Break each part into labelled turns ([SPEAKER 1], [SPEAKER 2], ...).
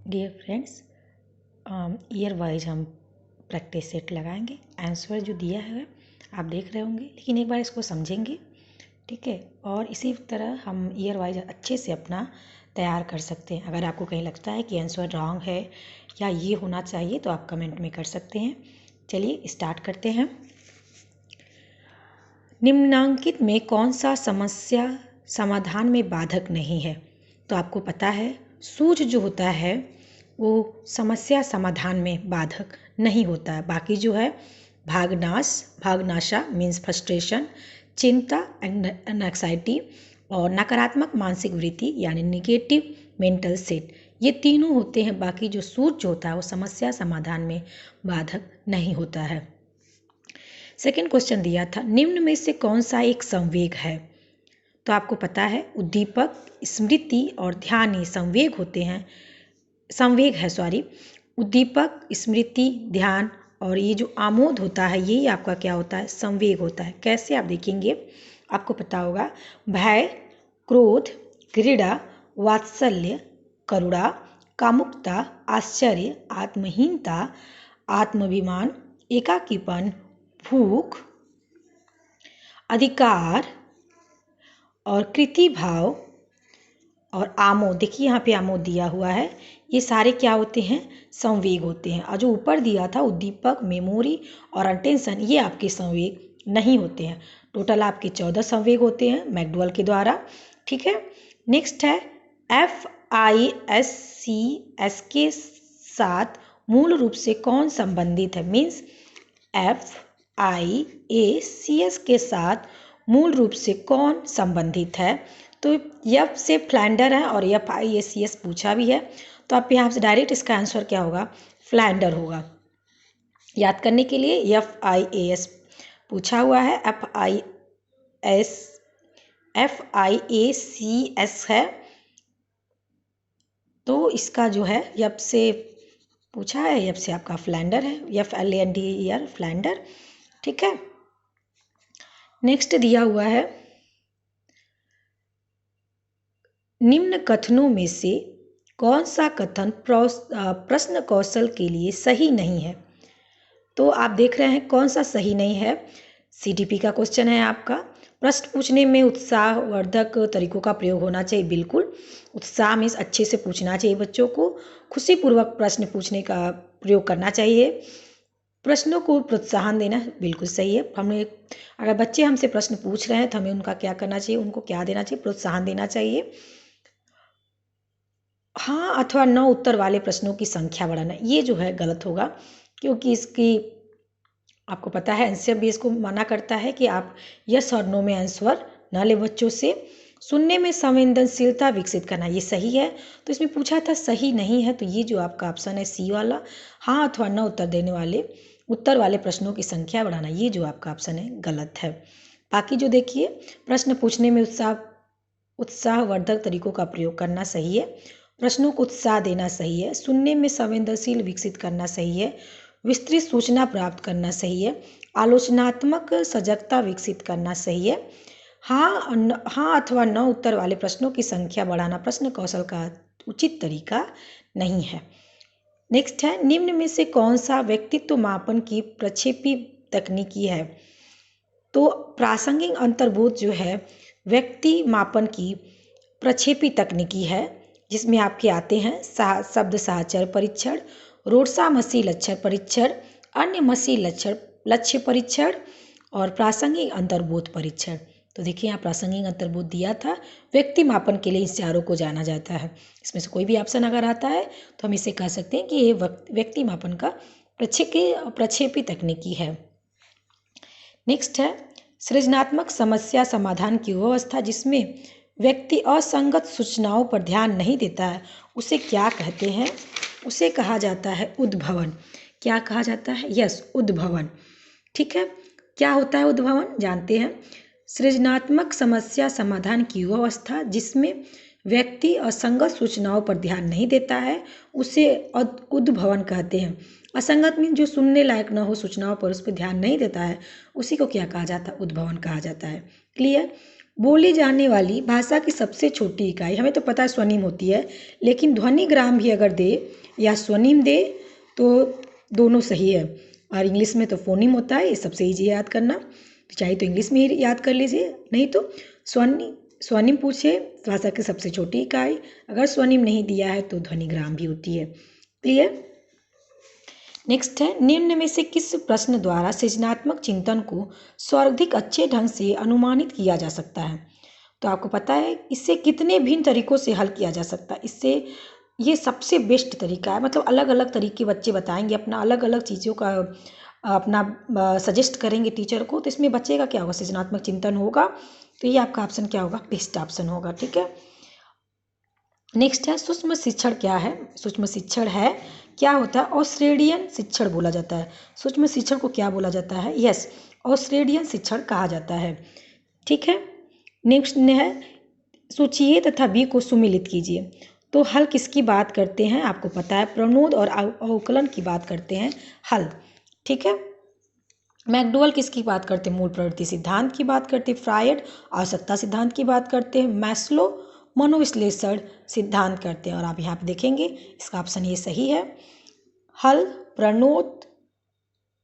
[SPEAKER 1] Dear friends, year wise हम practice set लगाएंगे। Answer जो दिया है आप देख रहे होंगे, लेकिन एक बार इसको समझेंगे, ठीक है। और इसी तरह हम ईयर वाइज अच्छे से अपना तैयार कर सकते हैं। अगर आपको कहीं लगता है कि आंसर रॉन्ग है या ये होना चाहिए तो आप कमेंट में कर सकते हैं। चलिए स्टार्ट करते हैं। निम्नांकित में कौन सा समस्या समाधान में बाधक नहीं है? तो आपको पता है सूझ जो होता है वो समस्या समाधान में बाधक नहीं होता है। बाकी जो है भागनाशा मीन्स फ्रस्ट्रेशन, चिंता एंग्जाइटी और नकारात्मक मानसिक वृत्ति यानी निगेटिव मेंटल सेट, ये तीनों होते हैं। बाकी जो सूझ जो होता है वो समस्या समाधान में बाधक नहीं होता है। सेकेंड क्वेश्चन दिया था, निम्न में से कौन सा एक संवेग है? तो आपको पता है उद्दीपक, स्मृति और ध्यान ये संवेग होते हैं। संवेग है उद्दीपक, स्मृति, ध्यान और ये जो आमोद होता है ये आपका क्या होता है? संवेग होता है। कैसे आप देखेंगे, आपको पता होगा भय, क्रोध, घृणा, वात्सल्य, करुणा, कामुकता, आश्चर्य, आत्महीनता, आत्माभिमान, एकाकीपन, भूख, अधिकार और कृति भाव और आमोद। देखिए यहाँ पे आमोद दिया हुआ है, ये सारे क्या होते हैं? संवेग होते हैं। और जो ऊपर दिया था उद्दीपक, मेमोरी और अटेंशन, ये आपके संवेग नहीं होते हैं। टोटल आपके 14 संवेग होते हैं मैकडुअल के द्वारा, ठीक है। नेक्स्ट है FISCS के साथ मूल रूप से कौन संबंधित है? मीन्स FIACS के साथ मूल रूप से कौन संबंधित है? तो यफ से फ्लैंडर है और FIACS पूछा भी है, तो आप यहाँ से डायरेक्ट इसका आंसर क्या होगा? फ्लैंडर होगा। याद करने के लिए FIAS पूछा हुआ है, FIACS है, तो इसका जो है यफ से पूछा है, यफ से आपका फ्लैंडर है, FLANDER फ्लैंडर, ठीक है। नेक्स्ट दिया हुआ है, निम्न कथनों में से कौन सा कथन प्रश्न कौशल के लिए सही नहीं है? तो आप देख रहे हैं कौन सा सही नहीं है। CTP का क्वेश्चन है आपका। प्रश्न पूछने में उत्साहवर्धक तरीकों का प्रयोग होना चाहिए। बिल्कुल, उत्साह में अच्छे से पूछना चाहिए बच्चों को, खुशीपूर्वक प्रश्न पूछने का प्रयोग करना चाहिए, प्रश्नों को प्रोत्साहन देना बिल्कुल सही है। हमें अगर बच्चे हमसे प्रश्न पूछ रहे हैं तो हमें उनका क्या करना चाहिए? उनको क्या देना चाहिए? प्रोत्साहन देना चाहिए। हाँ अथवा न उत्तर वाले प्रश्नों की संख्या बढ़ाना, ये जो है गलत होगा, क्योंकि इसकी आपको पता है आंसर भी इसको मना करता है कि आप यस और नो में आंसर न ले बच्चों से। सुनने में संवेदनशीलता विकसित करना, ये सही है। तो इसमें पूछा था सही नहीं है, तो ये जो आपका ऑप्शन है C वाला, हाँ अथवा न उत्तर वाले प्रश्नों की संख्या बढ़ाना, ये जो आपका ऑप्शन है गलत है। बाकी जो देखिए, प्रश्न पूछने में उत्साहवर्धक तरीकों का प्रयोग करना सही है, प्रश्नों को उत्साह देना सही है, सुनने में संवेदनशील विकसित करना सही है, विस्तृत सूचना प्राप्त करना सही है, आलोचनात्मक सजगता विकसित करना सही है, हाँ अथवा न उत्तर वाले प्रश्नों की संख्या बढ़ाना प्रश्न कौशल का उचित तरीका नहीं है। नेक्स्ट है, निम्न में से कौन सा व्यक्तित्व मापन की प्रक्षेपी तकनीकी है? तो प्रासंगिक अंतर्बोध जो है व्यक्ति मापन की प्रक्षेपी तकनीकी है, जिसमें आपके आते हैं शब्द साहचर्य परीक्षण, रोडसा मसी लक्षण परीक्षण, अन्य मसी लक्ष्य परीक्षण और प्रासंगिक अंतर्बोध परीक्षण। तो देखिए यहाँ प्रासंगिक अंतर्बोध दिया था। व्यक्ति मापन के लिए इन चारों को जाना जाता है। इसमें से कोई भी ऑप्शन अगर आता है तो हम इसे कह सकते हैं कि ये व्यक्ति मापन का प्रक्षेपी तकनीकी है। नेक्स्ट है, सृजनात्मक समस्या समाधान की व्यवस्था जिसमें व्यक्ति असंगत सूचनाओं पर ध्यान नहीं देता है उसे क्या कहते हैं? उसे कहा जाता है उद्भवन। क्या कहा जाता है? यस, उद्भवन, ठीक है। क्या होता है उद्भवन? जानते हैं। सृजनात्मक समस्या समाधान की व्यवस्था जिसमें व्यक्ति असंगत सूचनाओं पर ध्यान नहीं देता है उसे उद्भवन कहते हैं। असंगत मीन जो सुनने लायक न हो सूचनाओं पर, उस पर ध्यान नहीं देता है, उसी को क्या कहा जाता है? उद्भवन कहा जाता है। क्लियर? बोली जाने वाली भाषा की सबसे छोटी इकाई, हमें तो पता है स्वनिम होती है, लेकिन ध्वनिग्राम भी अगर दे या स्वनिम दे तो दोनों सही है। और इंग्लिश में तो फोनिम होता है, ये सबसे ईजी याद करना, तो चाहे तो इंग्लिश में ही याद कर लीजिए, नहीं तो स्वनिम स्वनिम पूछे भाषा की सबसे छोटी इकाई, अगर स्वनिम नहीं दिया है तो ध्वनिग्राम भी होती है। क्लियर। नेक्स्ट है, निम्न में से किस प्रश्न द्वारा सृजनात्मक चिंतन को सर्वाधिक अच्छे ढंग से अनुमानित किया जा सकता है। तो आपको पता है इससे कितने भिन्न तरीकों से हल किया जा सकता है, इससे ये सबसे बेस्ट तरीका है, मतलब अलग अलग तरीके बच्चे बताएंगे, अपना अलग अलग चीज़ों का अपना सजेस्ट करेंगे टीचर को, तो इसमें बच्चे का क्या होगा, सृजनात्मक चिंतन होगा, तो ये आपका ऑप्शन क्या होगा, बेस्ट ऑप्शन होगा। ठीक है। नेक्स्ट है, सूक्ष्म शिक्षण क्या है। सूक्ष्म शिक्षण है क्या होता है, ऑस्ट्रेलियन शिक्षण बोला जाता है। सूक्ष्म शिक्षण को क्या बोला जाता है, यस ऑस्ट्रेलियन शिक्षण कहा जाता है। ठीक है। नेक्स्ट है, सोचिए तथा बी को सुमिलित कीजिए। तो हल किसकी बात करते हैं, आपको पता है प्रणोद और अवकलन की बात करते हैं हल। ठीक है। मैकडोवेल किसकी बात करते हैं, मूल प्रवृत्ति सिद्धांत की बात करते हैं। फ्रायड आवश्यकता सिद्धांत की बात करते हैं। मैस्लो मनोविश्लेषण सिद्धांत करते हैं। और आप यहाँ पे देखेंगे इसका ऑप्शन ये सही है। हल प्रणोद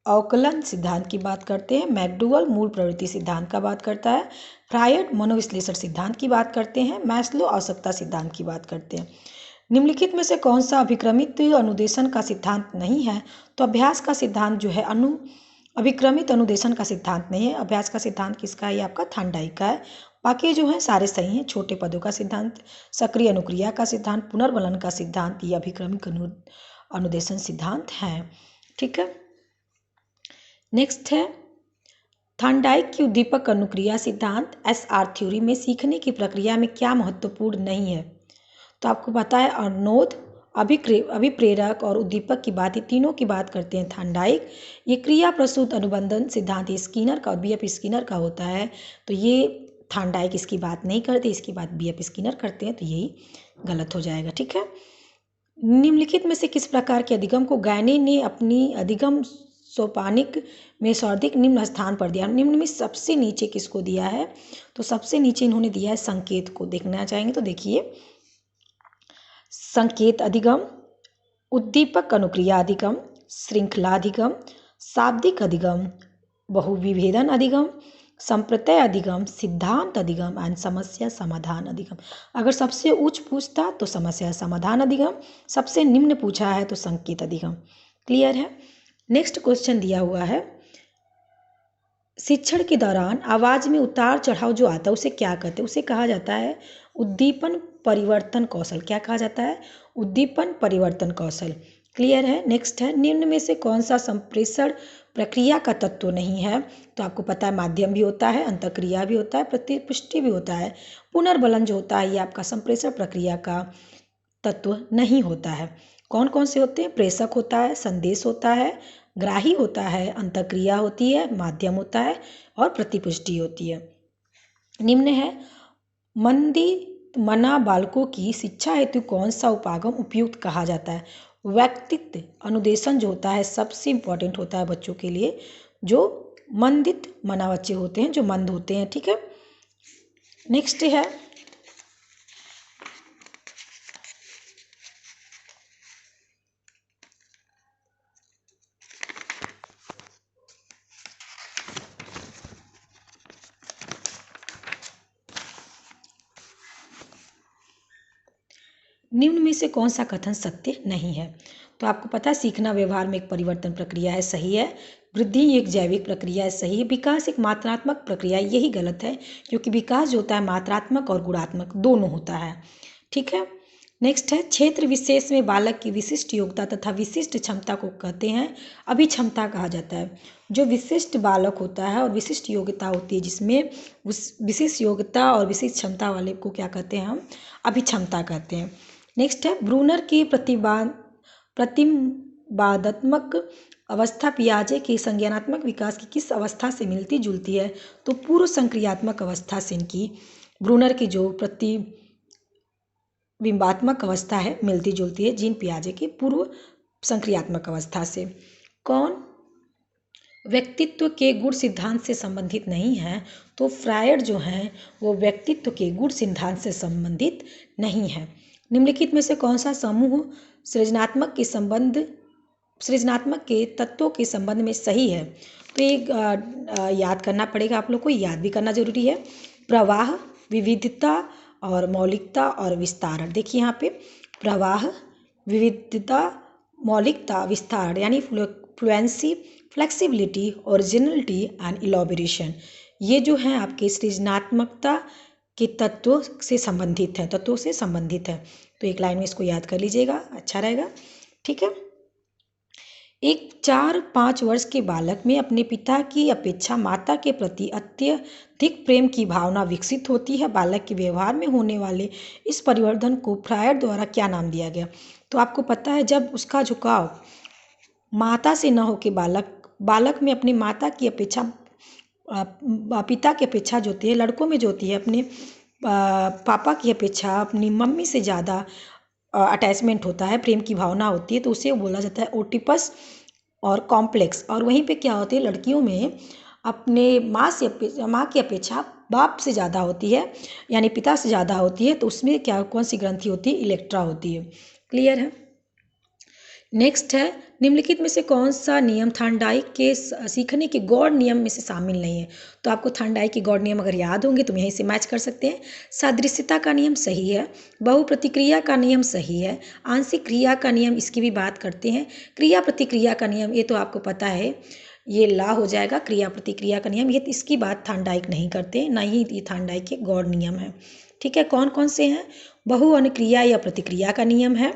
[SPEAKER 1] अवकलन सिद्धांत की बात करते हैं। मैकडोवेल मूल प्रवृत्ति सिद्धांत का बात करता है। फ्रायड मनोविश्लेषण सिद्धांत की बात करते हैं। मैस्लो आवश्यकता सिद्धांत की बात करते हैं। निम्नलिखित में से कौन सा अभिक्रमित अनुदेशन का सिद्धांत नहीं है। तो अभ्यास का सिद्धांत जो है अभिक्रमित अनुदेशन का सिद्धांत नहीं है। अभ्यास का सिद्धांत किसका है, ये आपका थांडाइक का है। बाकी जो है सारे सही हैं। छोटे पदों का सिद्धांत, सक्रिय अनुक्रिया का सिद्धांत, पुनर्वलन का सिद्धांत, ये अभिक्रमिक अनुदेशन सिद्धांत हैं। ठीक है। नेक्स्ट है, थांडाइक की उद्दीपक अनुक्रिया सिद्धांत SR थ्योरी में सीखने की प्रक्रिया में क्या महत्वपूर्ण नहीं है। तो आपको पता है अनुरोध, अभिप्रेरक और उद्दीपक की बात, ये तीनों की बात करते हैं थांडाइक। ये क्रिया प्रसूत अनुबंधन सिद्धांत स्किनर का और BF स्किनर का होता है, तो ये थांडाइक इसकी बात नहीं करते, इसकी बात BF स्किनर करते हैं, तो यही गलत हो जाएगा। ठीक है। निम्नलिखित में से किस प्रकार के अधिगम को गायने ने अपनी अधिगम सोपानिक में सर्वाधिक निम्न स्थान पर दिया। निम्न में सबसे नीचे किसको दिया है, तो सबसे नीचे इन्होंने दिया है संकेत को। देखना चाहेंगे तो देखिए, संकेत अधिगम, उद्दीपक अनुक्रिया अधिगम, श्रृंखला अधिगम, शाब्दिक अधिगम, बहुविभेदन अधिगम, संप्रत्यय अधिगम, सिद्धांत अधिगम एंड समस्या समाधान अधिगम। अगर सबसे उच्च पूछता तो समस्या समाधान अधिगम, सबसे निम्न पूछा है तो संकेत अधिगम। क्लियर है। नेक्स्ट क्वेश्चन दिया हुआ है, शिक्षण के दौरान आवाज में उतार चढ़ाव जो आता है उसे क्या कहते हैं, उसे कहा जाता है उद्दीपन परिवर्तन कौशल। क्या कहा जाता है, उद्दीपन परिवर्तन कौशल। क्लियर है। नेक्स्ट है, निम्न में से कौन सा संप्रेषण प्रक्रिया का तत्व नहीं है। तो आपको पता है माध्यम भी होता है, अंतःक्रिया भी होता है, प्रतिपुष्टि भी होता है, पुनर्बलन जो होता है ये आपका संप्रेषण प्रक्रिया का तत्व नहीं होता है। कौन कौन से होते हैं, प्रेषक होता है, संदेश होता है, ग्राही होता है, अंतःक्रिया होती है, माध्यम होता है और प्रतिपुष्टि होती है। निम्न है, मंदी मना बालकों की शिक्षा हेतु कौन सा उपागम उपयुक्त कहा जाता है। व्यक्तित्व अनुदेशन जो होता है सबसे इम्पोर्टेंट होता है बच्चों के लिए, जो मंदित मना बच्चे होते हैं, जो मंद होते हैं। ठीक है। नेक्स्ट है, निम्न में से कौन सा कथन सत्य नहीं है। तो आपको पता है सीखना व्यवहार में एक परिवर्तन प्रक्रिया है, सही है। वृद्धि एक जैविक प्रक्रिया है, सही है। विकास एक मात्रात्मक प्रक्रिया है, यही गलत है, क्योंकि विकास जो होता है मात्रात्मक और गुणात्मक दोनों होता है। ठीक है। नेक्स्ट है, क्षेत्र विशेष में बालक की विशिष्ट योग्यता तथा विशिष्ट क्षमता को कहते हैं अभिक्षमता कहा जाता है। जो विशिष्ट बालक होता है और विशिष्ट योग्यता होती है, जिसमें उस विशिष्ट योग्यता और विशिष्ट क्षमता वाले को क्या कहते हैं, हम अभिक्षमता कहते हैं। नेक्स्ट है, ब्रूनर की प्रतिवादात्मक अवस्था पियाजे के संज्ञानात्मक विकास की किस अवस्था से मिलती जुलती है। तो पूर्व संक्रियात्मक अवस्था से इनकी ब्रूनर की जो प्रतिबिंबात्मक अवस्था है मिलती जुलती है जीन पियाजे की पूर्व संक्रियात्मक अवस्था से। कौन व्यक्तित्व के गुण सिद्धांत से संबंधित नहीं है, तो फ्रायड जो हैं वो व्यक्तित्व के गुण सिद्धांत से संबंधित नहीं है। निम्नलिखित में से कौन सा समूह सृजनात्मक के तत्वों के संबंध में सही है? तो ये याद करना पड़ेगा, आप लोग को याद भी करना जरूरी है। प्रवाह, विविधता और मौलिकता और विस्तार। देखिए यहाँ पे प्रवाह, विविधता, मौलिकता, विस्तार यानी फ्लुएंसी, फ्लेक्सिबिलिटी, ओरिजिनलिटी एंड इलॉबरेशन, ये जो है आपके सृजनात्मकता के तत्वों से संबंधित है। तो एक लाइन में इसको याद कर लीजिएगा, अच्छा रहेगा। ठीक है। एक 4-5 वर्ष के बालक में अपने पिता की अपेक्षा माता के प्रति अत्यधिक प्रेम की भावना विकसित होती है। बालक के व्यवहार में होने वाले इस परिवर्तन को फ्रायड द्वारा क्या नाम दिया गया? तो आपको पता है, जब उसका झुकाव माता से न हो के बालक में अपनी माता की अपेक्षा पिता की अपेक्षा जो होती है, लड़कों में जो होती है अपने पापा की अपेक्षा अपनी मम्मी से ज़्यादा अटैचमेंट होता है, प्रेम की भावना होती है, तो उसे बोला जाता है ओटिपस और कॉम्प्लेक्स। और वहीं पे क्या होती है, लड़कियों में अपने माँ की अपेक्षा बाप से ज़्यादा होती है, यानी पिता से ज़्यादा होती है, तो उसमें कौन सी ग्रंथि होती है? इलेक्ट्रा होती है। क्लियर है। नेक्स्ट है, निम्नलिखित में से कौन सा नियम थार्नडाइक के सीखने के गौड़ नियम में से शामिल नहीं है? तो आपको थार्नडाइक के गौड़ नियम अगर याद होंगे तो यहीं से मैच कर सकते हैं। सादृश्यता का नियम सही है, बहुप्रतिक्रिया का नियम सही है, आंशिक क्रिया का नियम इसकी भी बात करते हैं, क्रिया प्रतिक्रिया का नियम ये तो आपको पता है, ये ला हो जाएगा, क्रिया प्रतिक्रिया का नियम, ये इसकी बात थार्नडाइक नहीं करते, ना ही ये थार्नडाइक के गौड़ नियम है। ठीक है। कौन कौन से हैं? बहु अनुक्रिया या प्रतिक्रिया का नियम है,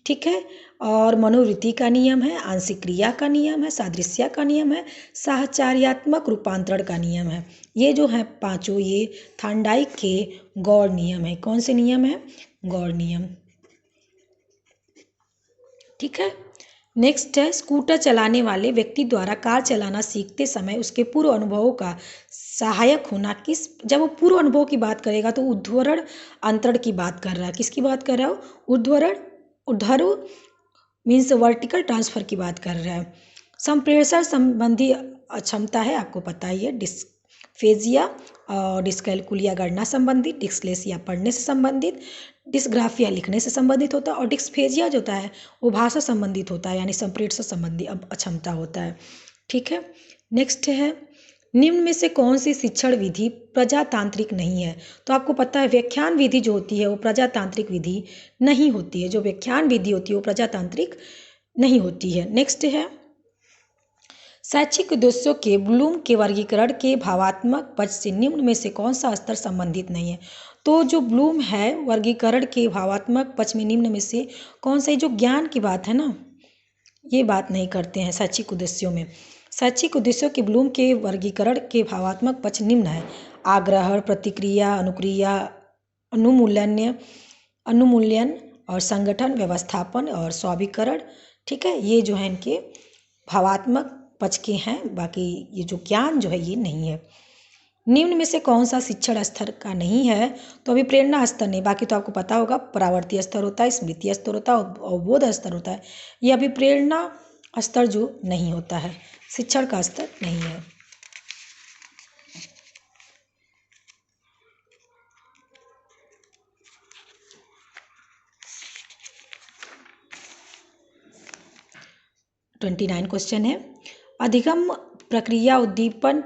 [SPEAKER 1] ठीक है, और मनोवृत्ति का नियम है, आंशिक क्रिया का नियम है, सादृश्य का नियम है, साहचर्यात्मक रूपांतरण का नियम है। ये जो है पांचों, ये थार्नडाइक के गौड़ नियम है। कौन से नियम है? गौड़ नियम। ठीक है। नेक्स्ट है, स्कूटर चलाने वाले व्यक्ति द्वारा कार चलाना सीखते समय उसके पूर्व अनुभवों का सहायक होना जब वो पूर्व अनुभव की बात करेगा तो उद्धरण अंतरण की बात कर रहा है। किसकी बात कर रहा हो? उद्धरण मीन्स वर्टिकल ट्रांसफर की बात कर रहा है। संप्रेषण संबंधी अक्षमता है, आपको पता ही है, डिस्फेजिया और डिस्कैलकुलिया गणना संबंधित, डिस्लेक्सिया पढ़ने से संबंधित, डिस्ग्राफिया लिखने से संबंधित होता है, और डिस्फेजिया जो होता है वो भाषा संबंधित होता है, यानी संप्रेषण संबंधी अक्षमता होता है। ठीक है। नेक्स्ट है, निम्न में से कौन सी शिक्षण विधि प्रजातांत्रिक नहीं है? तो आपको पता है व्याख्यान विधि जो होती है वो प्रजातांत्रिक विधि नहीं होती है, जो व्याख्यान विधि होती है वो प्रजातांत्रिक नहीं होती है। नेक्स्ट है, शैक्षिक उद्देश्यों के ब्लूम के वर्गीकरण के भावात्मक पक्ष से निम्न में से कौन सा स्तर संबंधित नहीं है? तो जो ब्लूम है वर्गीकरण के भावात्मक पक्ष में निम्न में से कौन सा, जो ज्ञान की बात है ना, ये बात नहीं करते हैं शैक्षिक उद्देश्यों में। शैक्षिक उद्देश्यों के ब्लूम के वर्गीकरण के भावात्मक पक्ष निम्न है: आग्रहण, प्रतिक्रिया, अनुक्रिया, अनुमूल्यन और संगठन, व्यवस्थापन और स्वाभिकरण। ठीक है। ये जो है इनके भावात्मक पक्ष के हैं, बाकी ये जो ज्ञान जो है ये नहीं है। निम्न में से कौन सा शिक्षण स्तर का नहीं है? तो अभी प्रेरणा स्तर नहीं, बाकी तो आपको पता होगा, परावर्ती स्तर होता है, स्मृति स्तर होता है, अवबोध स्तर होता है। ये अभी प्रेरणा स्तर जो नहीं होता है, शिक्षण का स्तर नहीं है। ट्वेंटी 29 क्वेश्चन है, अधिगम प्रक्रिया उद्दीपन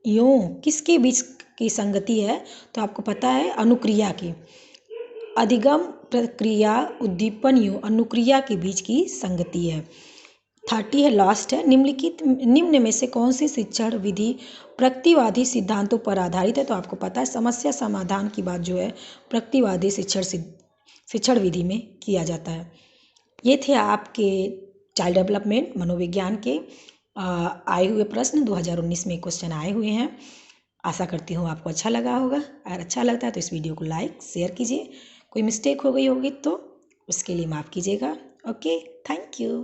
[SPEAKER 1] यों किसके बीच की संगति है? तो आपको पता है अनुक्रिया की। अधिगम प्रक्रिया उद्दीपन यों अनुक्रिया के बीच की संगति है। 30 है, लास्ट है, निम्न में से कौन सी शिक्षण विधि प्रगतिवादी सिद्धांतों पर आधारित है? तो आपको पता है समस्या समाधान की बात जो है प्रगतिवादी शिक्षण विधि में किया जाता है। ये थे आपके चाइल्ड डेवलपमेंट मनोविज्ञान के आए हुए प्रश्न। 2019 में क्वेश्चन आए हुए हैं। आशा करती हूँ आपको अच्छा लगा होगा। अगर अच्छा लगता है तो इस वीडियो को लाइक शेयर कीजिए। कोई मिस्टेक हो गई होगी तो उसके लिए माफ़ कीजिएगा। Okay, thank you.